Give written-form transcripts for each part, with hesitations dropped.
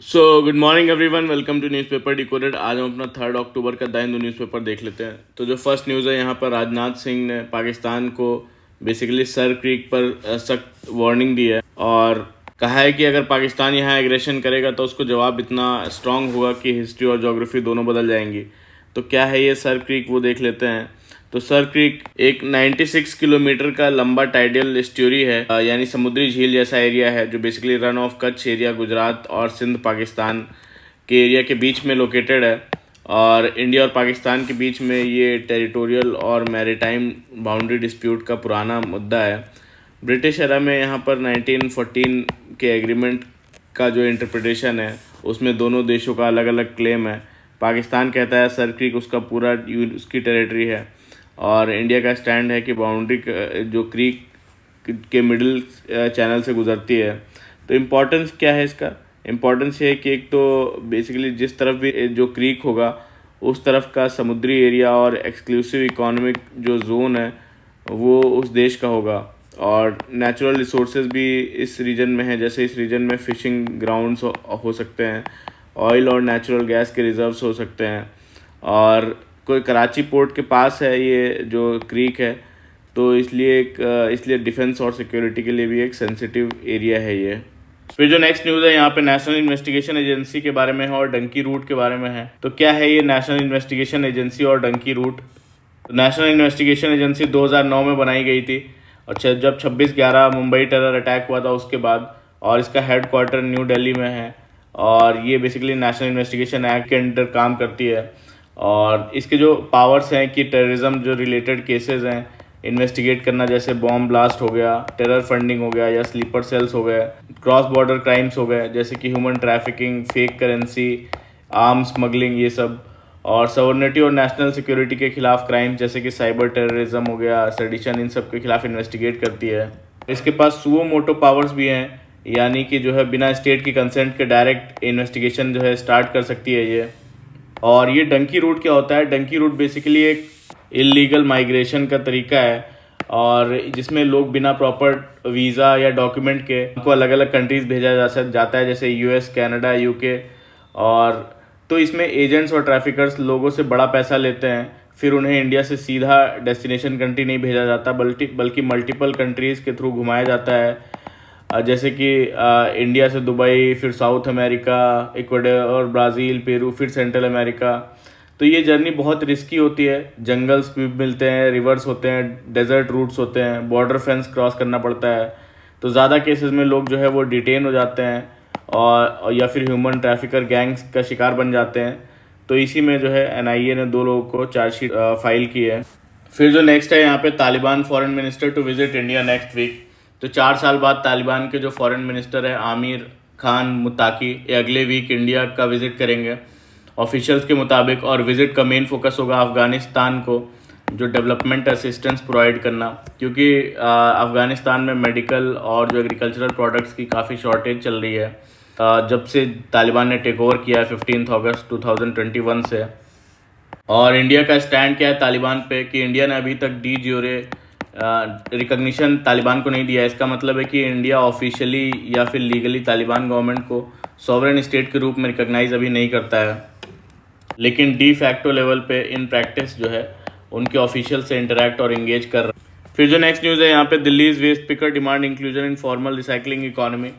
So good morning everyone, welcome to newspaper decoded. आज हम अपना 3 अक्टूबर का द हिंदू न्यूज़पेपर देख लेते हैं। तो जो फर्स्ट न्यूज़ है यहाँ पर, राजनाथ सिंह ने पाकिस्तान को बेसिकली सर क्रीक पर सख्त वार्निंग दी है और कहा है कि अगर पाकिस्तान यहाँ एग्रेशन करेगा तो उसको जवाब इतना स्ट्रांग होगा कि हिस्ट्री और ज्योग्राफी दोनों बदल जाएंगी। तो क्या है ये सर क्रीक, वो देख लेते हैं। तो सर क्रीक एक 96 किलोमीटर का लंबा टाइडल एस्ट्यूरी है, यानी समुद्री झील जैसा एरिया है जो basically run of Kutch area, Gujarat और सिंध पाकिस्तान के एरिया के बीच में लोकेटेड है। और इंडिया और पाकिस्तान के बीच में ये टेरिटोरियल और मैरीटाइम बाउंड्री डिस्प्यूट का पुराना मुद्दा है। ब्रिटिश एरा में यहाँ पर 1914 के एग्रीमेंट का जो इंटरप्रिटेशन है उसमें दोनों देशों का अलग अलग क्लेम है। पाकिस्तान कहता है सर क्रीक उसका पूरा उसकी टेरिटरी है और इंडिया का स्टैंड है कि बाउंड्री जो क्रीक के मिडिल चैनल से गुजरती है। तो इम्पोर्टेंस क्या है इसका? इम्पोर्टेंस ये है कि एक तो बेसिकली जिस तरफ भी जो क्रीक होगा उस तरफ का समुद्री एरिया और एक्सक्लूसिव इकोनॉमिक जो जोन है वो उस देश का होगा। और नेचुरल रिसोर्सेज भी इस रीजन में है, जैसे इस रीजन में फिशिंग ग्राउंड्स हो सकते हैं, ऑयल और नेचुरल गैस के रिजर्व्स हो सकते हैं। और कोई कराची पोर्ट के पास है ये जो क्रीक है, तो इसलिए डिफेंस और सिक्योरिटी के लिए भी एक सेंसिटिव एरिया है ये। फिर जो नेक्स्ट न्यूज़ है यहाँ पे नेशनल इन्वेस्टिगेशन एजेंसी के बारे में है और डंकी रूट के बारे में है। तो क्या है ये नेशनल इन्वेस्टिगेशन एजेंसी और donkey route? National investigation agency 2009 में बनाई गई थी और जब 26/11 मुंबई टेरर अटैक हुआ था उसके बाद, और इसका हेड क्वार्टर न्यू दिल्ली में है। और ये बेसिकली नेशनल इन्वेस्टिगेशन एक्ट के अंडर काम करती है और इसके जो पावर्स हैं कि टेररिज्म जो रिलेटेड केसेस हैं इन्वेस्टिगेट करना, जैसे बॉम्ब ब्लास्ट हो गया, टेरर फंडिंग हो गया या स्लीपर सेल्स हो गए, क्रॉस बॉर्डर क्राइम्स हो गए जैसे कि human trafficking, fake currency, arms smuggling, ये सब। और सॉवरेनिटी और नेशनल सिक्योरिटी के खिलाफ क्राइम जैसे कि साइबर टेररिज्म हो गया, सेडिशन, इन सब के खिलाफ इन्वेस्टिगेट करती है। इसके पास सुओ मोटो पावर्स भी हैं, यानी कि जो है बिना स्टेट की कंसेंट के डायरेक्ट इन्वेस्टिगेशन जो है स्टार्ट कर सकती है ये। और ये डंकी रूट क्या होता है? डंकी रूट बेसिकली एक इलीगल माइग्रेशन का तरीका है और जिसमें लोग बिना प्रॉपर वीज़ा या डॉक्यूमेंट के उनको अलग अलग कंट्रीज़ भेजा जाता है, जैसे यूएस, कनाडा, यूके। और तो इसमें एजेंट्स और ट्रैफिकर्स लोगों से बड़ा पैसा लेते हैं, फिर उन्हें इंडिया से सीधा डेस्टिनेशन कंट्री नहीं भेजा जाता बल्कि मल्टीपल कंट्रीज़ के थ्रू घुमाया जाता है, जैसे कि इंडिया से दुबई, फिर south America, Ecuador, Brazil, Peru, फिर सेंट्रल अमेरिका। तो ये जर्नी बहुत रिस्की होती है, जंगल्स भी मिलते हैं, रिवर्स होते हैं, डेजर्ट रूट्स होते हैं, बॉर्डर फेंस क्रॉस करना पड़ता है। तो ज़्यादा केसेस में लोग जो है वो डिटेन हो जाते हैं और या फिर ह्यूमन ट्रैफिकर गैंग्स का शिकार बन जाते हैं। तो इसी में जो है एनआईए ने 2 लोगों को चार्जशीट फाइल की है। फिर जो नेक्स्ट है यहाँ पे, Taliban foreign minister to visit India next week. तो 4 साल बाद तालिबान के जो फॉरेन मिनिस्टर है आमिर खान मुताकी, ये अगले वीक इंडिया का विजिट करेंगे ऑफिशियल्स के मुताबिक। और विजिट का मेन फोकस होगा अफ़गानिस्तान को जो डेवलपमेंट असिस्टेंस प्रोवाइड करना, क्योंकि अफ़गानिस्तान में मेडिकल और जो एग्रीकल्चरल प्रोडक्ट्स की काफ़ी शॉर्टेज चल रही है जब से तालिबान ने टेक ओवर किया है 15 अगस्त 2021 से। और इंडिया का स्टैंड क्या है तालिबान पे कि इंडिया ने अभी तक डी ज्यूरे रिकग्निशन तालिबान को नहीं दिया है। इसका मतलब है कि इंडिया ऑफिशियली या फिर लीगली तालिबान गवर्नमेंट को सॉवरेन स्टेट के रूप में रिकॉग्नाइज अभी नहीं करता है, लेकिन डी फैक्टो लेवल पे इन प्रैक्टिस जो है उनके ऑफिशियल से इंटरेक्ट और इंगेज कर रहा है। फिर जो नेक्स्ट न्यूज़ है यहाँ पे, Delhi waste picker demand inclusion in formal recycling economy.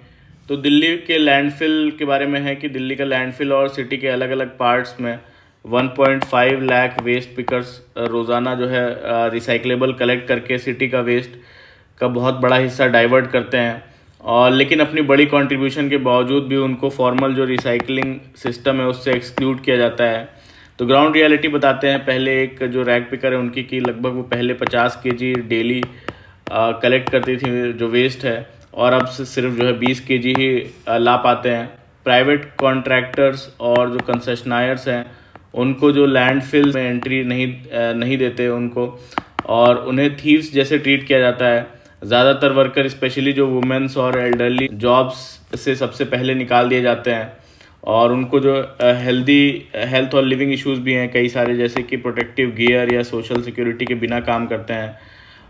तो दिल्ली के लैंडफिल के बारे में है कि दिल्ली का लैंडफिल और सिटी के अलग अलग पार्ट्स में 1.5 लाख वेस्ट पिकर्स रोज़ाना जो है रिसाइकलेबल कलेक्ट करके सिटी का वेस्ट का बहुत बड़ा हिस्सा डाइवर्ट करते हैं। और लेकिन अपनी बड़ी कंट्रीब्यूशन के बावजूद भी उनको फॉर्मल जो रिसाइकलिंग सिस्टम है उससे एक्सक्लूड किया जाता है। तो ग्राउंड रियलिटी बताते हैं, पहले एक जो रैक पिकर है उनकी कि लगभग वो पहले 50 केजी डेली कलेक्ट करती थी जो वेस्ट है, और अब से सिर्फ जो है 20 केजी ही ला पाते हैं। प्राइवेट कॉन्ट्रैक्टर्स और जो कंसेशनायर्स हैं उनको जो लैंडफिल में एंट्री नहीं देते उनको, और उन्हें थीव्स जैसे ट्रीट किया जाता है। ज़्यादातर वर्कर स्पेशली जो वुमेन्स और एल्डरली जॉब्स से सबसे पहले निकाल दिए जाते हैं, और उनको जो हेल्थ और लिविंग इश्यूज़ भी हैं कई सारे, जैसे कि प्रोटेक्टिव गियर या सोशल सिक्योरिटी के बिना काम करते हैं,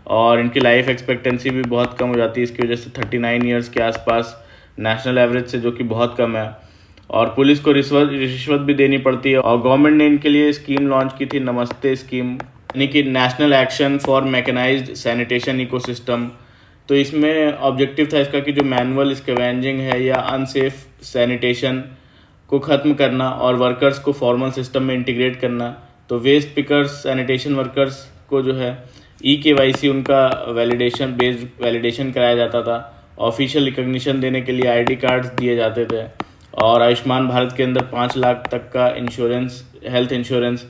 और इनकी लाइफ एक्सपेक्टेंसी भी बहुत कम हो जाती है इसकी वजह से, 39 ईयर्स के आसपास नेशनल एवरेज से, जो कि बहुत कम है। और पुलिस को रिश्वत भी देनी पड़ती है। और गवर्नमेंट ने इनके लिए स्कीम लॉन्च की थी, नमस्ते स्कीम, यानी कि national action for mechanised sanitation ecosystem. तो इसमें ऑब्जेक्टिव था इसका कि जो मैनुअल स्कैवेंजिंग है या अनसेफ सैनिटेशन को ख़त्म करना और वर्कर्स को फॉर्मल सिस्टम में इंटीग्रेट करना। तो वेस्ट पिकर्स, सैनिटेशन वर्कर्स को जो है KYC उनका वैलिडेशन बेस्ड वैलिडेशन कराया जाता था। ऑफिशियल रिकग्निशन देने के लिए ID कार्ड्स दिए जाते थे। और आयुष्मान भारत के अंदर 5 लाख तक का इंश्योरेंस, हेल्थ इंश्योरेंस,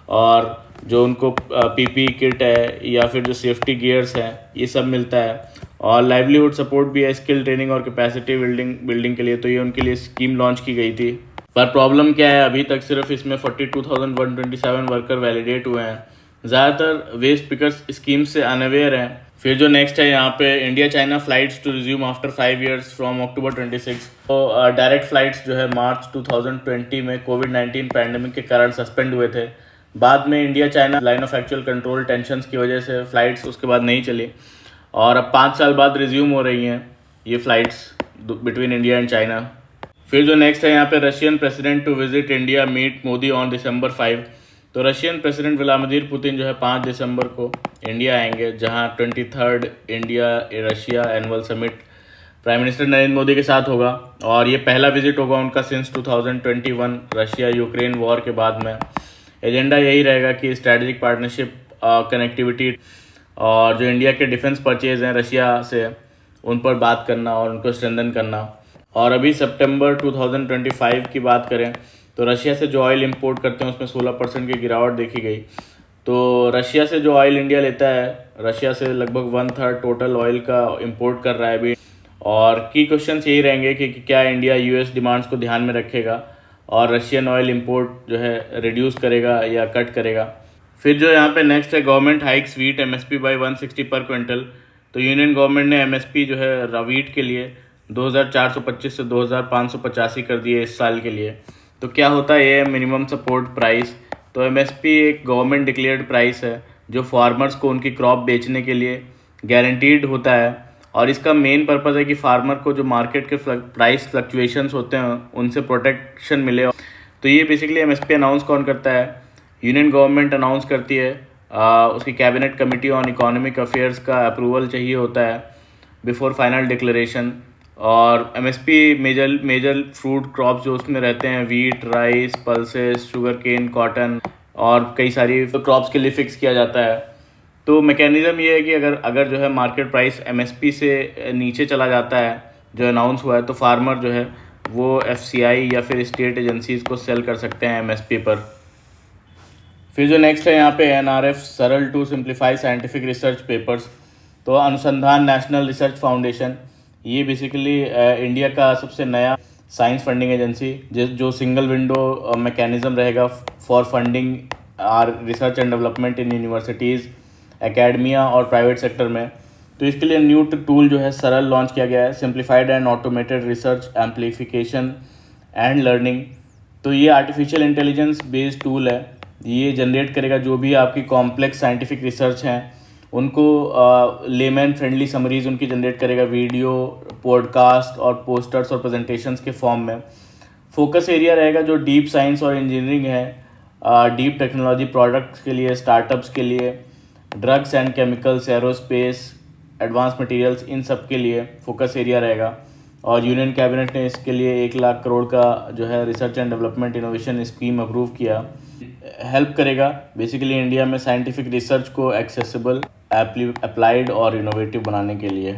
और जो उनको PPE किट है या फिर जो सेफ्टी गियर्स है ये सब मिलता है। और लाइवलीहुड सपोर्ट भी है स्किल ट्रेनिंग और कैपेसिटी बिल्डिंग के लिए। तो ये उनके लिए स्कीम लॉन्च की गई थी। पर प्रॉब्लम क्या है, अभी तक सिर्फ इसमें 42,127 वर्कर वैलिडेट हुए हैं। ज़्यादातर वेस्ट पिकर्स स्कीम से अनअवेयर हैं। फिर जो नेक्स्ट है यहाँ पे, India China flights to resume after 5 years from October 26। तो डायरेक्ट फ्लाइट्स जो है मार्च 2020 में कोविड-19 पैंडेमिक के कारण सस्पेंड हुए थे। बाद में India China line of actual control tensions की वजह से फ़्लाइट्स उसके बाद नहीं चली, और अब 5 साल बाद रिज्यूम हो रही हैं ये flights between India and China. फिर जो नेक्स्ट है यहाँ पे, Russian president to visit India meet Modi on December 5। तो रशियन प्रेसिडेंट व्लादिमीर पुतिन जो है 5 दिसंबर को इंडिया आएंगे, जहाँ 23rd India Russia annual summit prime minister Narendra Modi के साथ होगा। और ये पहला विजिट होगा उनका सिंस 2021 रशिया यूक्रेन वॉर के बाद में। एजेंडा यही रहेगा कि स्ट्रैटेजिक पार्टनरशिप, कनेक्टिविटी और जो इंडिया के डिफेंस परचेज हैं रशिया से उन पर बात करना और उनको स्ट्रेंथन करना। और अभी सितंबर 2025 की बात करें तो रशिया से जो ऑयल इंपोर्ट करते हैं उसमें 16% की गिरावट देखी गई। तो रशिया से जो ऑयल इंडिया लेता है, रशिया से लगभग 1/3 टोटल ऑयल का इंपोर्ट कर रहा है अभी। और की क्वेश्चंस यही रहेंगे कि क्या इंडिया US डिमांड्स को ध्यान में रखेगा और रशियन ऑयल इंपोर्ट जो है रिड्यूस करेगा या कट करेगा। फिर जो यहाँ पे नेक्स्ट है, government hikes wheat MSP by 160 पर क्विंटल। तो यूनियन गवर्नमेंट ने MSP जो है वीट के लिए 2,425 से 2,585 कर दिए इस साल के लिए। तो क्या होता है ये मिनिमम सपोर्ट प्राइस? तो MSP एक गवर्नमेंट डिक्लेयर्ड प्राइस है जो फार्मर्स को उनकी क्रॉप बेचने के लिए गारंटीड होता है। और इसका मेन पर्पज़ है कि फार्मर को जो मार्केट के प्राइस फ्लक्चुएशंस होते हैं उनसे प्रोटेक्शन मिले। तो ये बेसिकली MSP अनाउंस कौन करता है? यूनियन गवर्नमेंट अनाउंस करती है। उसकी cabinet committee on economic affairs का अप्रूवल चाहिए होता है बिफोर फाइनल डिक्लेरेशन। और MSP मेजर फ्रूट क्रॉप्स जो उसमें रहते हैं, wheat, rice, pulses, sugarcane, cotton और कई सारी क्रॉप्स के लिए फिक्स किया जाता है। तो मैकेनिज़्म ये है कि अगर जो है मार्केट प्राइस MSP से नीचे चला जाता है जो अनाउंस हुआ है, तो फार्मर जो है वो FCI या फिर स्टेट एजेंसीज़ को सेल कर सकते हैं MSP पर। फिर जो नेक्स्ट है यहाँ पे NRF Saral to simplify scientific research papers. तो अनुसंधान नेशनल रिसर्च फाउंडेशन, ये बेसिकली इंडिया का सबसे नया साइंस फंडिंग एजेंसी जो सिंगल विंडो मैकेनिज़्म रहेगा for funding our research and development in universities, academia और प्राइवेट सेक्टर में। तो इसके लिए न्यू टूल जो है सरल लॉन्च किया गया है, simplified and automated research amplification and learning. तो ये आर्टिफिशियल इंटेलिजेंस बेस्ड टूल है। ये जनरेट करेगा जो भी आपकी कॉम्प्लेक्स साइंटिफिक रिसर्च हैं उनको लेमैन फ्रेंडली समरीज उनकी जनरेट करेगा, वीडियो, पॉडकास्ट और पोस्टर्स और प्रेजेंटेशंस के फॉर्म में। फोकस एरिया रहेगा जो डीप साइंस और इंजीनियरिंग है, डीप टेक्नोलॉजी प्रोडक्ट्स के लिए, स्टार्टअप्स के लिए, drugs and chemicals, aerospace, advance materials, इन सब के लिए फोकस एरिया रहेगा। और यूनियन कैबिनेट ने इसके लिए 1 लाख करोड़ का जो है research and development innovation scheme approve किया। हेल्प करेगा बेसिकली इंडिया में साइंटिफिक रिसर्च को एक्सेसिबल, अप्लाइड और इनोवेटिव बनाने के लिए।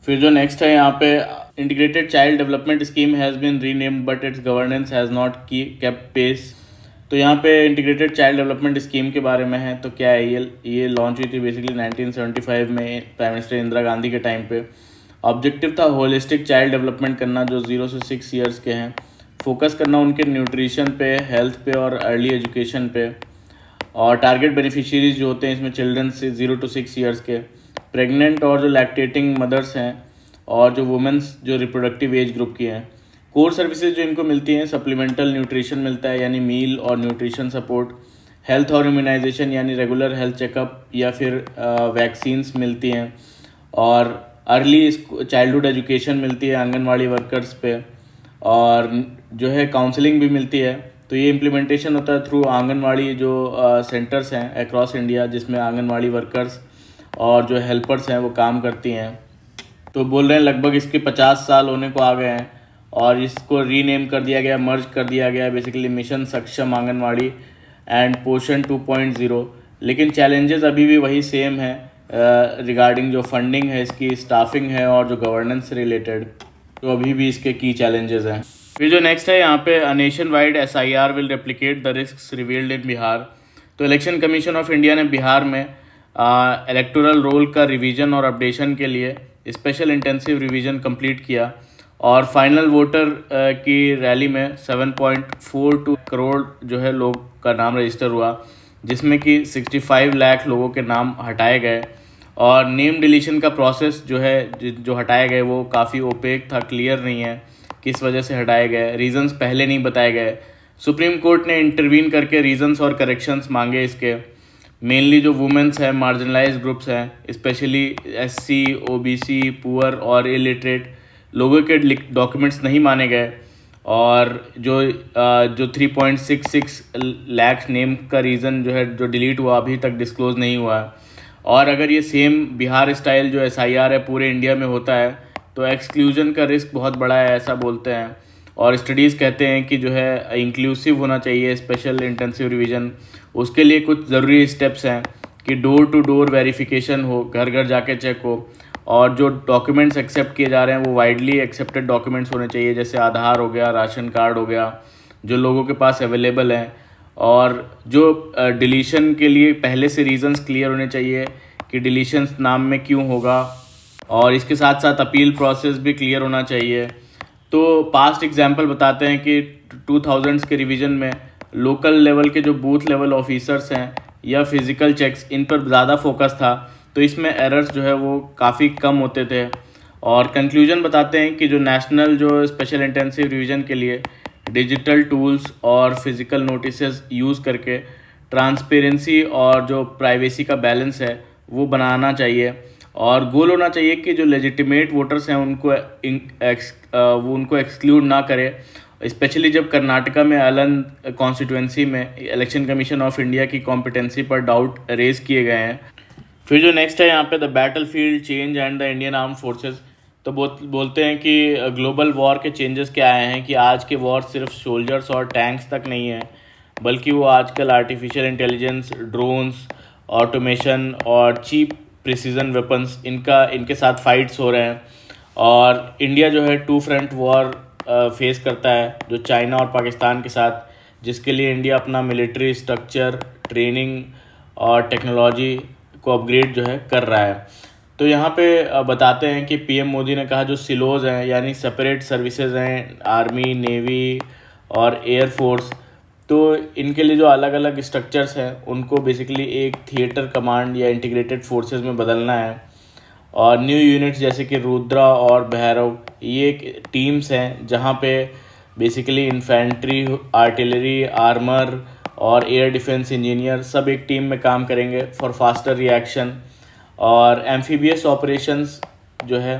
फिर जो नेक्स्ट है यहाँ पे, integrated child development scheme has been renamed but its governance has not kept pace. तो यहाँ पे इंटीग्रेटेड चाइल्ड डेवलपमेंट स्कीम के बारे में है। तो क्या है ये लॉन्च हुई थी बेसिकली 1975 में प्राइम मिनिस्टर इंदिरा गांधी के टाइम पे। ऑब्जेक्टिव था होलिस्टिक चाइल्ड डेवलपमेंट करना जो 0 से 6 ईयर्स के हैं, फोकस करना उनके न्यूट्रिशन पे, हेल्थ पे और अर्ली एजुकेशन पे। और टारगेट बेनिफिशियरीज जो होते हैं इसमें चिल्ड्रन से 0 to 6 ईयर्स के, प्रेग्नेंट और जो लैक्टेटिंग मदर्स हैं और जो वुमेंस जो रिप्रोडक्टिव एज ग्रुप की हैं। कोर सर्विसेज जो इनको मिलती हैं, सप्लीमेंटल न्यूट्रिशन मिलता है यानी मील और न्यूट्रिशन सपोर्ट, हेल्थ और इम्यूनाइजेशन यानी रेगुलर हेल्थ चेकअप या फिर वैक्सीन्स मिलती हैं, और अर्ली चाइल्डहुड एजुकेशन मिलती है आंगनवाड़ी वर्कर्स पे। और जो है काउंसलिंग भी मिलती है। तो ये इम्प्लीमेंटेशन होता है थ्रू आंगनवाड़ी जो सेंटर्स हैं अक्रॉस इंडिया, जिसमें आंगनवाड़ी वर्कर्स और जो हेल्पर्स हैं वो काम करती हैं। तो बोल रहे हैं लगभग इसके 50 साल होने को आ गए हैं और इसको रीनेम कर दिया गया, मर्ज कर दिया गया बेसिकली मिशन सक्षम आंगनवाड़ी एंड पोषण 2.0। लेकिन चैलेंजेस अभी भी वही सेम है रिगार्डिंग जो फंडिंग है, इसकी स्टाफिंग है और जो गवर्नेंस से रिलेटेड, तो अभी भी इसके की चैलेंजेस हैं। फिर जो नेक्स्ट है यहाँ पे nation wide SIR will replicate the risk revealed in Bihar. तो इलेक्शन कमीशन ऑफ इंडिया ने बिहार में इलेक्टोरल रोल का रिवीजन और अपडेशन के लिए स्पेशल इंटेंसिव रिवीजन कंप्लीट किया और फाइनल वोटर की रैली में 7.42 करोड़ जो है लोग का नाम रजिस्टर हुआ, जिसमें कि 65 लाख लोगों के नाम हटाए गए। और नेम डिलीशन का प्रोसेस जो है जो हटाए गए वो काफ़ी ओपेक था, क्लियर नहीं है किस वजह से हटाए गए, रीजंस पहले नहीं बताए गए। सुप्रीम कोर्ट ने इंटरवीन करके रीजंस और करेक्शंस मांगे इसके। मेनली जो वुमेंस हैं, मार्जिनलाइज ग्रुप्स हैं, स्पेशली SC, OBC, पुअर और इलिटरेट लोगों के डॉक्यूमेंट्स नहीं माने गए और जो 3.66 लाख नेम का रीज़न जो है जो डिलीट हुआ अभी तक डिस्क्लोज़ नहीं हुआ है। और अगर ये सेम बिहार स्टाइल जो SIR है पूरे इंडिया में होता है तो एक्सक्लूजन का रिस्क बहुत बड़ा है, ऐसा बोलते हैं। और स्टडीज़ कहते हैं कि जो है इंक्लूसिव होना चाहिए स्पेशल इंटेंसिव रिवीजन। उसके लिए कुछ ज़रूरी स्टेप्स हैं कि डोर टू डोर वेरिफिकेशन हो, घर घर जाके चेक हो, और जो डॉक्यूमेंट्स एक्सेप्ट किए जा रहे हैं वो वाइडली एक्सेप्टेड डॉक्यूमेंट्स होने चाहिए, जैसे आधार हो गया, राशन कार्ड हो गया, जो लोगों के पास अवेलेबल हैं। और जो डिलीशन के लिए पहले से रीजंस क्लियर होने चाहिए कि डिलीशंस नाम में क्यों होगा, और इसके साथ साथ अपील प्रोसेस भी क्लियर होना चाहिए। तो पास्ट एग्जांपल बताते हैं कि 2000s के रिवीजन में लोकल लेवल के जो बूथ लेवल ऑफिसर्स हैं या फिज़िकल चेक्स, इन पर ज़्यादा फोकस था, तो इसमें एरर्स जो है वो काफ़ी कम होते थे। और कंक्लूजन बताते हैं कि जो नेशनल जो स्पेशल इंटेंसिव रिवीजन के लिए डिजिटल टूल्स और फिज़िकल नोटिसेस यूज़ करके ट्रांसपेरेंसी और जो प्राइवेसी का बैलेंस है वो बनाना चाहिए। और गोल होना चाहिए कि जो लेजिटिमेट वोटर्स हैं वो उनको एक्सक्लूड ना करे, स्पेशली जब कर्नाटका में अलन कॉन्स्टिट्यूंसी में इलेक्शन कमीशन ऑफ इंडिया की कॉम्पिटेंसी पर डाउट रेज किए गए हैं। फिर जो नेक्स्ट है यहाँ पे the battle field change and the Indian arm forces. तो बोलते हैं कि ग्लोबल वॉर के चेंजेस क्या आए हैं कि आज के वॉर सिर्फ सोल्जर्स और टैंक्स तक नहीं है, बल्कि वो आजकल आर्टिफिशियल इंटेलिजेंस, ड्रोन्स, ऑटोमेशन और चीप प्रिसीजन वेपन्स इनके साथ फाइट्स हो रहे हैं। और इंडिया जो है 2 फ्रंट वॉर फेस करता है, जो चाइना और पाकिस्तान के साथ, जिसके लिए इंडिया अपना मिलिट्री स्ट्रक्चर, ट्रेनिंग और टेक्नोलॉजी को अपग्रेड जो है कर रहा है। तो यहाँ पे बताते हैं कि PM मोदी ने कहा जो सिलोज हैं यानी सेपरेट सर्विसेज हैं, आर्मी, नेवी और एयरफोर्स, तो इनके लिए जो अलग अलग स्ट्रक्चर्स हैं उनको बेसिकली एक थिएटर कमांड या इंटीग्रेटेड फोर्सेस में बदलना है। और न्यू यूनिट्स जैसे कि रुद्रा और भैरव, ये एक टीम्स हैं जहाँ पे बेसिकली इन्फेंट्री, आर्टिलरी, आर्मर और एयर डिफेंस इंजीनियर सब एक टीम में काम करेंगे फॉर फास्टर रिएक्शन। और एम्फीबियस ऑपरेशंस जो है,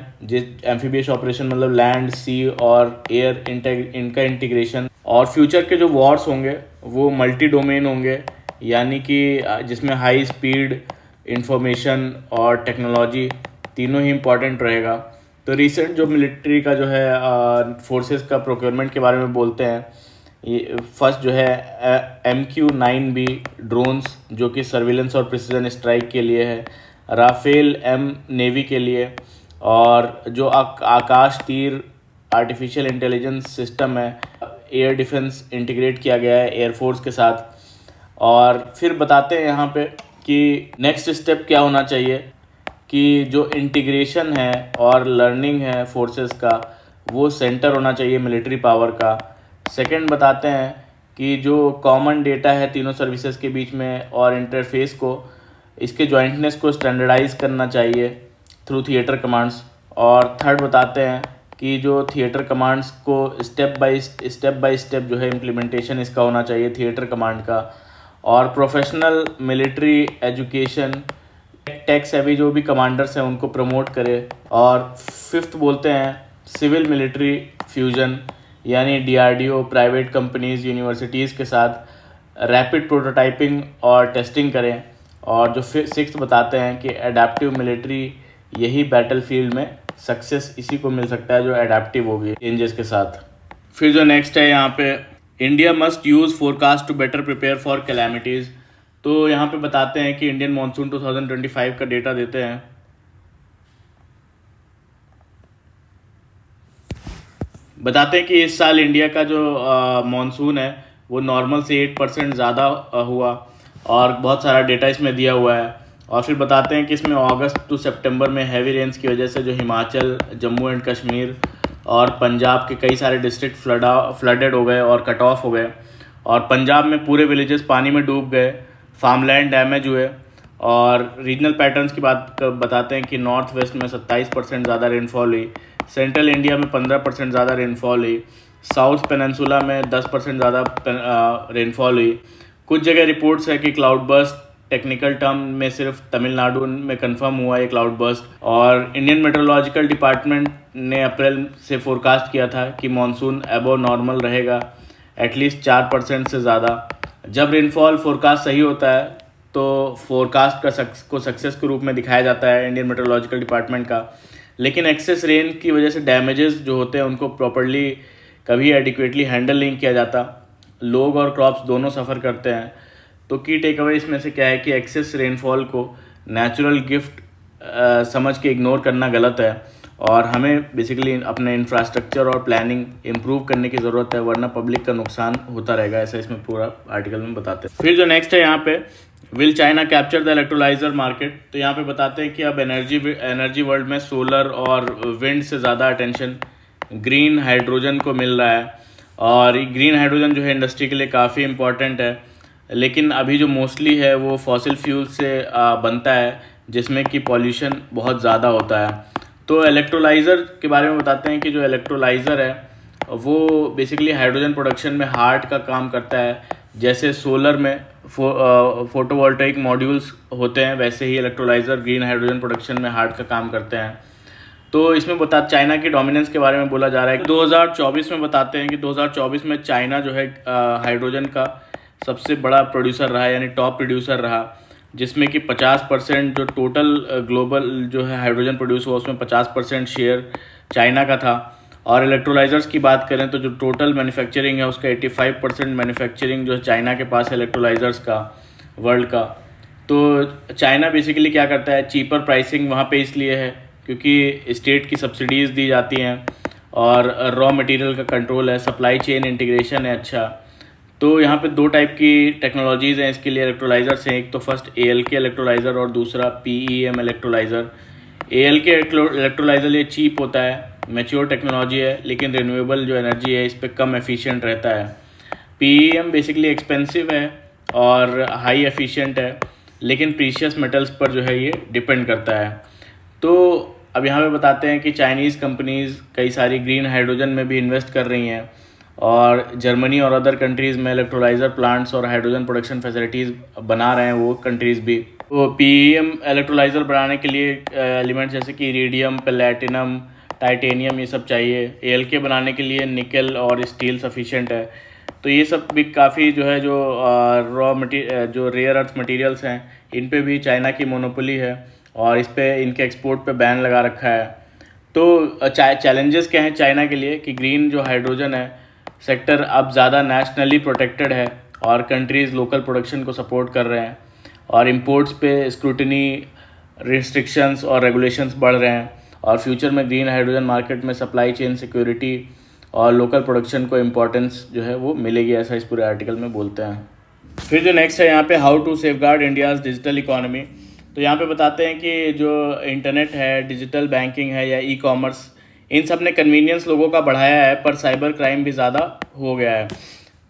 एम्फीबियस ऑपरेशन मतलब लैंड, सी और एयर इनका इंटीग्रेशन। और फ्यूचर के जो वॉर्स होंगे वो मल्टी डोमेन होंगे, यानी कि जिसमें हाई स्पीड, इंफॉर्मेशन और टेक्नोलॉजी तीनों ही इम्पॉर्टेंट रहेगा। तो रिसेंट जो मिलिट्री का जो है फोर्सेस का प्रोक्योरमेंट के बारे में बोलते हैं, ये फर्स्ट जो है MQ-9B ड्रोन्स जो कि सर्विलेंस और प्रिसीजन स्ट्राइक के लिए है, राफेल M नेवी के लिए, और जो आकाश तीर आर्टिफिशियल इंटेलिजेंस सिस्टम है, एयर डिफेंस इंटीग्रेट किया गया है एयरफोर्स के साथ। और फिर बताते हैं यहाँ पे कि नेक्स्ट स्टेप क्या होना चाहिए, कि जो इंटीग्रेशन है और लर्निंग है फोर्सेस का वो सेंटर होना चाहिए मिलिट्री पावर का। सेकंड बताते हैं कि जो कॉमन डेटा है तीनों सर्विसेज के बीच में और इंटरफेस को, इसके जॉइंटनेस को स्टैंडर्डाइज करना चाहिए थ्रू थिएटर कमांड्स। और थर्ड बताते हैं कि जो थिएटर कमांड्स को स्टेप बाय स्टेप जो है इम्प्लीमेंटेशन इसका होना चाहिए थिएटर कमांड का। और professional military education, tech savvy जो भी कमांडर्स हैं उनको प्रमोट करे। और फिफ्थ बोलते हैं सिविल मिलिट्री फ्यूजन, यानी DRDO, प्राइवेट कंपनीज़, यूनिवर्सिटीज़ के साथ रैपिड प्रोटोटाइपिंग और टेस्टिंग करें। और जो सिक्स्थ बताते हैं कि एडेप्टिव मिलिट्री, यही बैटलफील्ड में सक्सेस इसी को मिल सकता है जो एडेप्टिव होगी चेंजेस के साथ। फिर जो नेक्स्ट है यहाँ पे, India must use forecast to better prepare for calamities. तो यहाँ पे बताते हैं कि इंडियन मानसून 2025 का डेटा देते हैं। बताते हैं कि इस साल इंडिया का जो मानसून है वो नॉर्मल से 8% ज़्यादा हुआ और बहुत सारा डेटा इसमें दिया हुआ है। और फिर बताते हैं कि इसमें अगस्त टू सितंबर में हैवी रेंस की वजह से जो हिमाचल, जम्मू एंड कश्मीर और पंजाब के कई सारे डिस्ट्रिक्ट फ्लडेड हो गए और कट ऑफ हो गए। और पंजाब में पूरे विलेजेस पानी में डूब गए, फार्मलैंड डैमेज हुए। और रीजनल पैटर्न्स की बात बताते हैं कि नॉर्थ वेस्ट में 27% ज़्यादा रेनफॉल हुई, सेंट्रल इंडिया में 15% ज़्यादा रेनफॉल हुई, साउथ पेनिनसुला में 10% ज़्यादा रेनफॉल हुई। कुछ जगह रिपोर्ट्स है कि क्लाउड बर्स्ट टेक्निकल टर्म में सिर्फ तमिलनाडु में कंफर्म हुआ है क्लाउड बर्स्ट। और इंडियन मेट्रोलॉजिकल डिपार्टमेंट ने अप्रैल से फोरकास्ट किया था कि मानसून अबव नॉर्मल रहेगा एटलीस्ट 4% से ज़्यादा। जब रेनफॉल फोरकास्ट सही होता है तो फोरकास्ट को सक्सेस के रूप में दिखाया जाता है इंडियन मेट्रोलॉजिकल डिपार्टमेंट का। लेकिन एक्सेस रेन की वजह से डैमेजेस जो होते हैं उनको प्रॉपर्ली कभी एडिक्वेटली हैंडल नहीं किया जाता, लोग और क्रॉप्स दोनों सफ़र करते हैं। तो की टेक अवे इसमें से क्या है कि एक्सेस रेनफॉल को नेचुरल गिफ्ट समझ के इग्नोर करना गलत है और हमें बेसिकली अपने इंफ्रास्ट्रक्चर और प्लानिंग इम्प्रूव करने की ज़रूरत है, वरना पब्लिक का नुकसान होता रहेगा। ऐसा इसमें पूरा आर्टिकल में बताते हैं। फिर जो नेक्स्ट है यहाँ पे, will China capture the electrolyser market. तो यहाँ पे बताते हैं कि अब एनर्जी वर्ल्ड में सोलर और विंड से ज़्यादा अटेंशन ग्रीन हाइड्रोजन को मिल रहा है। और ग्रीन हाइड्रोजन जो है इंडस्ट्री के लिए काफ़ी इम्पॉर्टेंट है, लेकिन अभी जो मोस्टली है वो फॉसिल फ्यूल से बनता है, जिसमें कि पॉल्यूशन बहुत ज़्यादा होता है। तो इलेक्ट्रोलाइज़र के बारे में बताते हैं कि जो इलेक्ट्रोलाइज़र है वो बेसिकली हाइड्रोजन प्रोडक्शन में हार्ट का काम करता है। जैसे सोलर में फोटोवोल्टेइक मॉड्यूल्स होते हैं, वैसे ही इलेक्ट्रोलाइज़र ग्रीन हाइड्रोजन प्रोडक्शन में हार्ट का काम करते हैं। तो इसमें चाइना की डोमिनेंस के बारे में बोला जा रहा है। 2024 में बताते हैं कि 2024 में चाइना जो है हाइड्रोजन का सबसे बड़ा प्रोड्यूसर रहा, यानी टॉप प्रोड्यूसर रहा, जिसमें कि 50% जो टोटल ग्लोबल जो है हाइड्रोजन प्रोड्यूस हुआ उसमें 50% शेयर चाइना का था। और इलेक्ट्रोलाइजर्स की बात करें तो जो टोटल मैन्युफैक्चरिंग है उसका 85% मैन्युफैक्चरिंग जो है चाइना के पास है इलेक्ट्रोलाइजर्स का वर्ल्ड का। तो चाइना बेसिकली क्या करता है, चीपर प्राइसिंग वहाँ पे इसलिए है क्योंकि स्टेट की सब्सिडीज़ दी जाती हैं और रॉ मटेरियल का कंट्रोल है, सप्लाई चेन इंटीग्रेशन है अच्छा। तो यहाँ पे दो टाइप की टेक्नोलॉजीज़ हैं इसके लिए इलेक्ट्रोलाइजर्स हैं, एक तो फर्स्ट ALK इलेक्ट्रोलाइज़र और दूसरा PEM इलेक्ट्रोलाइज़र। ALK इलेक्ट्रोलाइज़र ये चीप होता है, मैच्योर टेक्नोलॉजी है, लेकिन रिन्यूएबल जो एनर्जी है इस पर कम एफिशिएंट रहता है। PEM बेसिकली एक्सपेंसिव है और हाई एफिशिएंट है, लेकिन प्रीशियस मेटल्स पर जो है ये डिपेंड करता है। तो अब यहाँ पे बताते हैं कि चाइनीज़ कंपनीज़ कई सारी ग्रीन हाइड्रोजन में भी इन्वेस्ट कर रही हैं और जर्मनी और अदर कंट्रीज़ में इलेक्ट्रोलाइज़र प्लांट्स और हाइड्रोजन प्रोडक्शन फैसिलिटीज़ बना रहे हैं वो कंट्रीज़ भी। तो PEM इलेक्ट्रोलाइज़र बनाने के लिए एलिमेंट्स जैसे कि इरिडियम, प्लेटिनम, टाइटेनियम ये सब चाहिए। ALK बनाने के लिए निकल और स्टील सफिशिएंट है। तो ये सब भी काफ़ी जो है जो जो रेयर अर्थ मटेरियल्स हैं इन पे भी चाइना की मोनोपोली है और इस पे इनके एक्सपोर्ट पे बैन लगा रखा है। तो चैलेंजेस क्या हैं चाइना के लिए कि ग्रीन जो हाइड्रोजन है सेक्टर अब ज़्यादा नेशनली प्रोटेक्टेड है और कंट्रीज़ लोकल प्रोडक्शन को सपोर्ट कर रहे हैं और इंपोर्ट्स पे स्क्रूटनी, रिस्ट्रिक्शंस और रेगुलेशंस बढ़ रहे हैं और फ्यूचर में ग्रीन हाइड्रोजन मार्केट में सप्लाई चेन सिक्योरिटी और लोकल प्रोडक्शन को इम्पोर्टेंस जो है वो मिलेगी, ऐसा इस पूरे आर्टिकल में बोलते हैं। फिर जो नेक्स्ट है यहाँ पे, how to safeguard India's digital economy. तो यहाँ पे बताते हैं कि जो इंटरनेट है, डिजिटल बैंकिंग है या ई-कॉमर्स, इन सब ने कन्वीनियंस लोगों का बढ़ाया है पर साइबर क्राइम भी ज़्यादा हो गया है।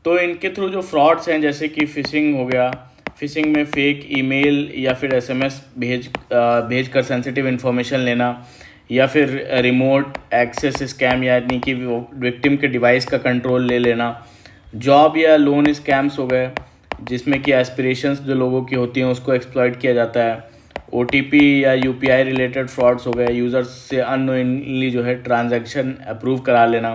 तो इनके थ्रू जो फ्रॉड्स हैं जैसे कि फ़िशिंग हो गया, फ़िशिंग में फ़ेक ईमेल या फिर SMS भेज कर सेंसिटिव इन्फॉर्मेशन लेना, या फिर रिमोट एक्सेस स्कैम यानी कि विक्टिम के डिवाइस का कंट्रोल ले लेना, जॉब या लोन स्कैम्स हो गए जिसमें कि एस्पिरेशंस जो लोगों की होती हैं उसको एक्सप्लॉइट किया जाता है, OTP या UPI रिलेटेड फ्रॉड्स हो गए, यूज़र्स से अननोइंगली जो है ट्रांजैक्शन अप्रूव करा लेना,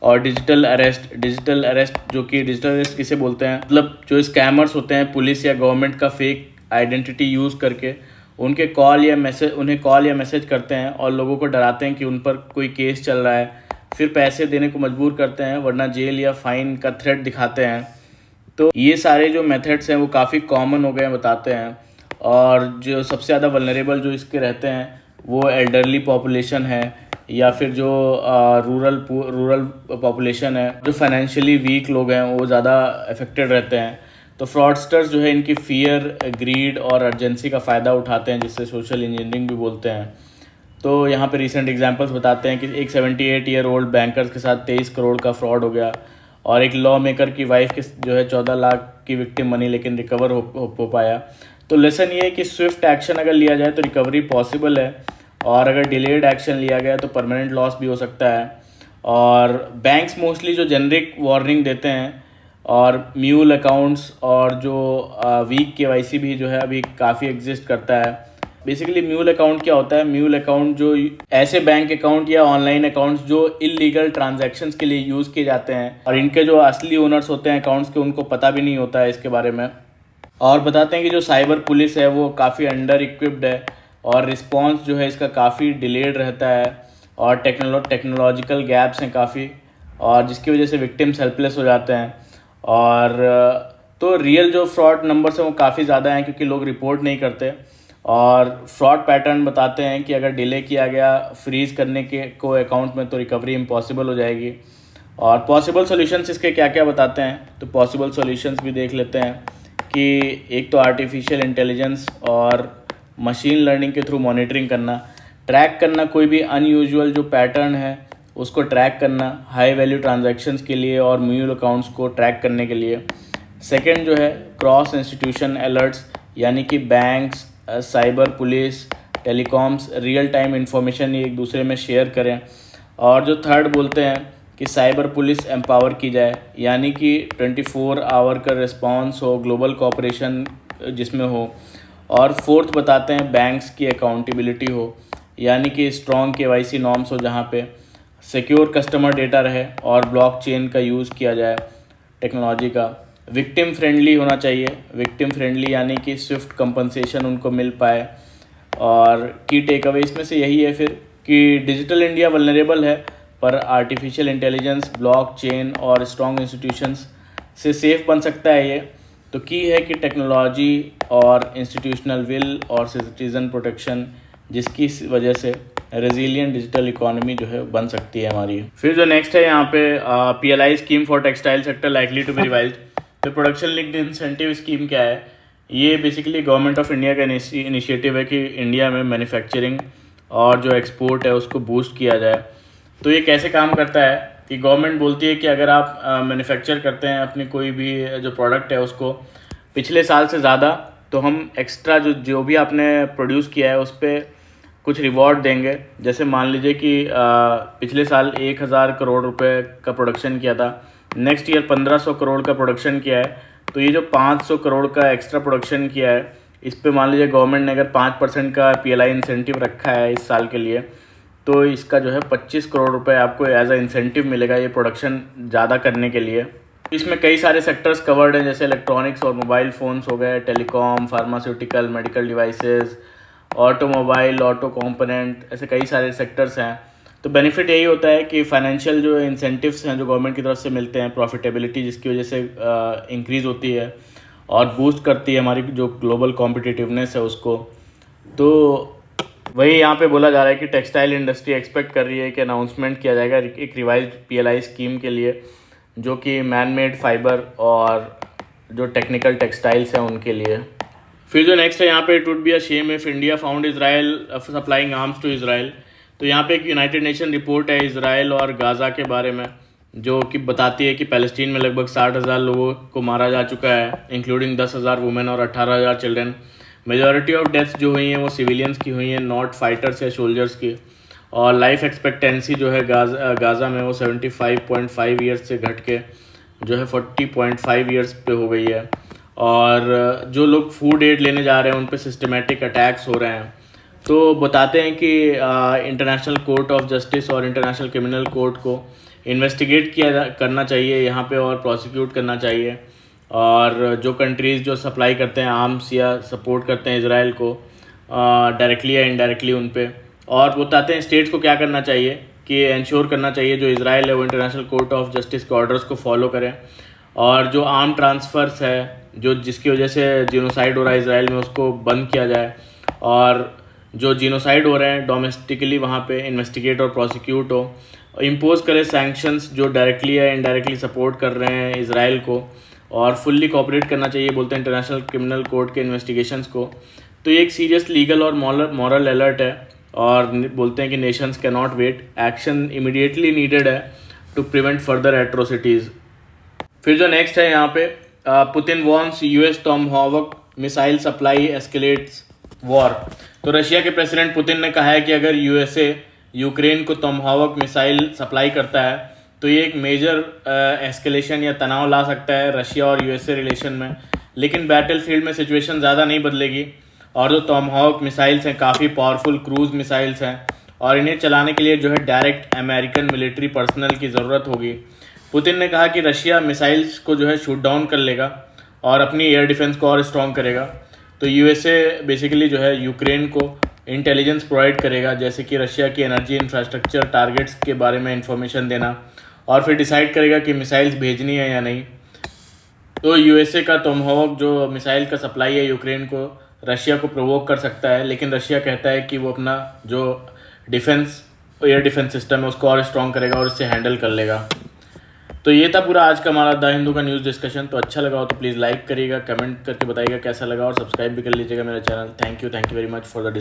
और डिजिटल अरेस्ट जो कि डिजिटल अरेस्ट किसे बोलते हैं, मतलब जो स्कैमर्स होते हैं पुलिस या गवर्नमेंट का फेक आइडेंटिटी यूज़ करके उन्हें कॉल या मैसेज करते हैं और लोगों को डराते हैं कि उन पर कोई केस चल रहा है, फिर पैसे देने को मजबूर करते हैं वरना जेल या फाइन का थ्रेट दिखाते हैं। तो ये सारे जो मेथड्स हैं वो काफ़ी कॉमन हो गए हैं बताते हैं। और जो सबसे ज़्यादा वल्नरेबल जो इसके रहते हैं वो एल्डरली पॉपुलेशन है या फिर जो रूरल पॉपुलेशन है, जो फाइनेंशियली वीक लोग हैं वो ज़्यादा अफेक्टेड रहते हैं। तो फ्रॉडस्टर्स जो है इनकी फियर, ग्रीड और अर्जेंसी का फ़ायदा उठाते हैं, जिससे सोशल इंजीनियरिंग भी बोलते हैं। तो यहाँ पे रिसेंट एग्जांपल्स बताते हैं कि एक 78 ईयर ओल्ड बैंकर्स के साथ 23 करोड़ का फ्रॉड हो गया और एक लॉ मेकर की वाइफ के जो है 14 लाख की विक्टिम बनी लेकिन रिकवर हो पाया। तो लेसन ये है कि स्विफ्ट एक्शन अगर लिया जाए तो रिकवरी पॉसिबल है, और अगर डिलेड एक्शन लिया गया तो परमानेंट लॉस भी हो सकता है। और बैंक्स मोस्टली जो जेनरिक वार्निंग देते हैं, और म्यूल अकाउंट्स और जो वीक केवाईसी भी जो है अभी काफ़ी एग्जिस्ट करता है। बेसिकली म्यूल अकाउंट क्या होता है? म्यूल अकाउंट जो ऐसे बैंक अकाउंट या ऑनलाइन अकाउंट्स जो इलीगल ट्रांजैक्शंस के लिए यूज़ किए जाते हैं और इनके जो असली ओनर्स होते हैं अकाउंट्स के उनको पता भी नहीं होता है इसके बारे में। और बताते हैं कि जो साइबर पुलिस है वो काफ़ी अंडर इक्विप्ड है और रिस्पॉन्स जो है इसका काफ़ी डिलेड रहता है और टेक्नोलॉजिकल गैप्स हैं काफ़ी, और जिसकी वजह से विक्टिम्स हेल्पलेस हो जाते हैं। और तो रियल जो फ्रॉड नंबर्स हैं वो काफ़ी ज़्यादा हैं क्योंकि लोग रिपोर्ट नहीं करते। और फ्रॉड पैटर्न बताते हैं कि अगर डिले किया गया फ्रीज़ करने के को अकाउंट में तो रिकवरी इम्पॉसिबल हो जाएगी। और पॉसिबल सॉल्यूशंस इसके क्या क्या बताते हैं, तो पॉसिबल सॉल्यूशंस भी देख लेते हैं कि एक तो आर्टिफिशियल इंटेलिजेंस और मशीन लर्निंग के थ्रू मॉनिटरिंग करना, ट्रैक करना कोई भी अनयूजुअल जो पैटर्न है उसको ट्रैक करना हाई वैल्यू ट्रांजैक्शंस के लिए और म्यूल अकाउंट्स को ट्रैक करने के लिए। सेकंड जो है क्रॉस इंस्टीट्यूशन अलर्ट्स, यानी कि banks, cyber police, telecoms real time information एक दूसरे में शेयर करें। और जो थर्ड बोलते हैं कि साइबर पुलिस एम्पावर की जाए, यानी कि 24 आवर का रिस्पांस हो, ग्लोबल कोऑपरेशन जिसमें हो। और फोर्थ बताते हैं बैंक्स की अकाउंटेबिलिटी हो, यानी कि स्ट्रॉन्ग केवाईसी नॉर्म्स हो जहाँ पे सिक्योर कस्टमर डेटा रहे और ब्लॉकचेन का यूज़ किया जाए टेक्नोलॉजी का। विक्टिम फ्रेंडली होना चाहिए, विक्टिम फ्रेंडली यानी कि स्विफ्ट कंपनसेशन उनको मिल पाए। और की टेक अवे इसमें से यही है फिर कि डिजिटल इंडिया वल्नरेबल है पर आर्टिफिशियल इंटेलिजेंस, ब्लॉकचेन और स्ट्रॉन्ग इंस्टीट्यूशंस से सेफ बन सकता है ये। तो की है कि टेक्नोलॉजी और इंस्टीट्यूशनल विल और सिटीजन प्रोटेक्शन, जिसकी वजह से रेजिलियंट डिजिटल इकोनॉमी जो है बन सकती है हमारी। फिर जो नेक्स्ट है यहाँ पे PLI scheme for textile sector likely to be revised. तो प्रोडक्शन लिंक्ड इंसेंटिव स्कीम क्या है? ये बेसिकली गवर्नमेंट ऑफ इंडिया का इनिशिएटिव है कि इंडिया में मैन्युफैक्चरिंग और जो एक्सपोर्ट है उसको बूस्ट किया जाए। तो ये कैसे काम करता है कि गवर्नमेंट बोलती है कि अगर आप मैन्युफैक्चर करते हैं अपनी कोई भी जो प्रोडक्ट है उसको पिछले साल से ज़्यादा, तो हम एक्स्ट्रा जो भी आपने प्रोड्यूस किया है उस पर कुछ रिवॉर्ड देंगे। जैसे मान लीजिए कि पिछले साल 1000 करोड़ रुपए का प्रोडक्शन किया था, नेक्स्ट ईयर 1500 करोड़ का प्रोडक्शन किया है, तो ये जो 500 करोड़ का एक्स्ट्रा प्रोडक्शन किया है इस पे मान लीजिए गवर्नमेंट ने अगर 5% का PLI इंसेंटिव रखा है इस साल के लिए, तो इसका जो है 25 करोड़ रुपए आपको एज अ इंसेंटिव मिलेगा ये प्रोडक्शन ज़्यादा करने के लिए। इसमें कई सारे सेक्टर्स कवर्ड हैं जैसे इलेक्ट्रॉनिक्स और मोबाइल फ़ोन्स हो गए, telecom, pharmaceutical, medical devices, automobile, auto component, ऐसे कई सारे सेक्टर्स हैं। तो बेनिफिट यही होता है कि फाइनेंशियल जो इंसेंटिव्स हैं जो गवर्नमेंट की तरफ से मिलते हैं, प्रॉफिटेबिलिटी जिसकी वजह से इंक्रीज़ होती है और बूस्ट करती है हमारी जो ग्लोबल कॉम्पिटिटिवनेस है उसको। तो वही यहाँ पे बोला जा रहा है कि टेक्सटाइल इंडस्ट्री एक्सपेक्ट कर रही है कि अनाउंसमेंट किया जाएगा एक रिवाइज्ड PLI स्कीम के लिए, जो कि मैन मेड फाइबर और जो टेक्निकल टेक्सटाइल्स हैं उनके लिए। फिर जो नेक्स्ट है यहाँ पे, it would be a shame if India found Israel supplying arms to Israel. तो यहाँ पे एक यूनाइटेड नेशन रिपोर्ट है इजराइल और गाज़ा के बारे में, जो कि बताती है कि पैलेस्टीन में लगभग 60,000 लोगों को मारा जा चुका है, इंक्लूडिंग 10,000 वुमेन और 18,000 चिल्ड्रन। मेजॉरिटी ऑफ डेथ्स जो हुई हैं वो सिविलियंस की हुई हैं, नॉट फाइटर्स या सोल्जर्स की। और लाइफ एक्सपेक्टेंसी जो है गाज़ा में वो 75.5 ईयर्स से घट के जो है 40.5 ईयर्स पे हो गई है। और जो लोग फूड एड लेने जा रहे हैं उन पे सिस्टमेटिक अटैक्स हो रहे हैं। तो बताते हैं कि इंटरनेशनल कोर्ट ऑफ जस्टिस और इंटरनेशनल क्रिमिनल कोर्ट को इन्वेस्टिगेट करना चाहिए यहाँ पे और प्रोसिक्यूट करना चाहिए। और जो कंट्रीज़ जो सप्लाई करते हैं आर्म्स या सपोर्ट करते हैं इसराइल को डायरेक्टली या इनडायरेक्टली उन पे, और बताते हैं स्टेट्स को क्या करना चाहिए कि इंश्योर करना चाहिए जो इसराइल है वो इंटरनेशनल कोर्ट ऑफ जस्टिस के ऑर्डर्स को फॉलो करें, और जो आर्म ट्रांसफ़र्स है जो जिसकी वजह से जीनोसाइड हो रहा है इसराइल में उसको बंद किया जाए, और जो जीनोसाइड हो रहे हैं डोमेस्टिकली वहाँ पे इन्वेस्टिगेट और प्रोसिक्यूट हो, इम्पोज करे सैंक्शंस जो डायरेक्टली या इनडायरेक्टली सपोर्ट कर रहे हैं इसराइल को, और फुल्ली कोऑपरेट करना चाहिए बोलते हैं इंटरनेशनल क्रिमिनल कोर्ट के इन्वेस्टिगेशंस को। तो ये एक सीरियस लीगल और मॉरल अलर्ट है, और बोलते हैं कि nations can not wait, action immediately needed है टू प्रिवेंट फर्दर एट्रोसिटीज़। फिर जो नेक्स्ट है यहाँ पे, Putin wants US Tomahawk missile supply escalates war. तो रशिया के प्रेसिडेंट पुतिन ने कहा है कि अगर यूएसए यूक्रेन को टॉमहॉवक मिसाइल सप्लाई करता है तो ये एक मेजर एस्केलेशन या तनाव ला सकता है रशिया और यूएसए रिलेशन में, लेकिन बैटलफील्ड में सिचुएशन ज़्यादा नहीं बदलेगी। और जो टॉमहॉवक मिसाइल्स हैं काफ़ी पावरफुल क्रूज मिसाइल्स हैं, और इन्हें चलाने के लिए जो है डायरेक्ट अमेरिकन मिलिट्री पर्सनल की ज़रूरत होगी। पुतिन ने कहा कि रशिया मिसाइल्स को जो है शूट डाउन कर लेगा और अपनी एयर डिफेंस को और स्ट्रॉन्ग करेगा। तो यूएसए बेसिकली जो है यूक्रेन को इंटेलिजेंस प्रोवाइड करेगा, जैसे कि रशिया की एनर्जी इंफ्रास्ट्रक्चर टारगेट्स के बारे में इंफॉर्मेशन देना, और फिर डिसाइड करेगा कि मिसाइल्स भेजनी है या नहीं। तो यूएसए का टॉमहॉवक जो मिसाइल का सप्लाई है यूक्रेन को रशिया को प्रोवोक कर सकता है, लेकिन रशिया कहता है कि वो अपना जो डिफेंस एयर डिफेंस सिस्टम है उसको और स्ट्रॉन्ग करेगा और इससे हैंडल कर लेगा। तो ये था पूरा आज का हमारा द हिंदू का न्यूज़ डिस्कशन। तो अच्छा लगा हो तो प्लीज़ लाइक करिएगा, कमेंट करके बताइएगा कैसा लगा, और सब्सक्राइब भी कर लीजिएगा मेरा channel. Thank you very much for the discussion.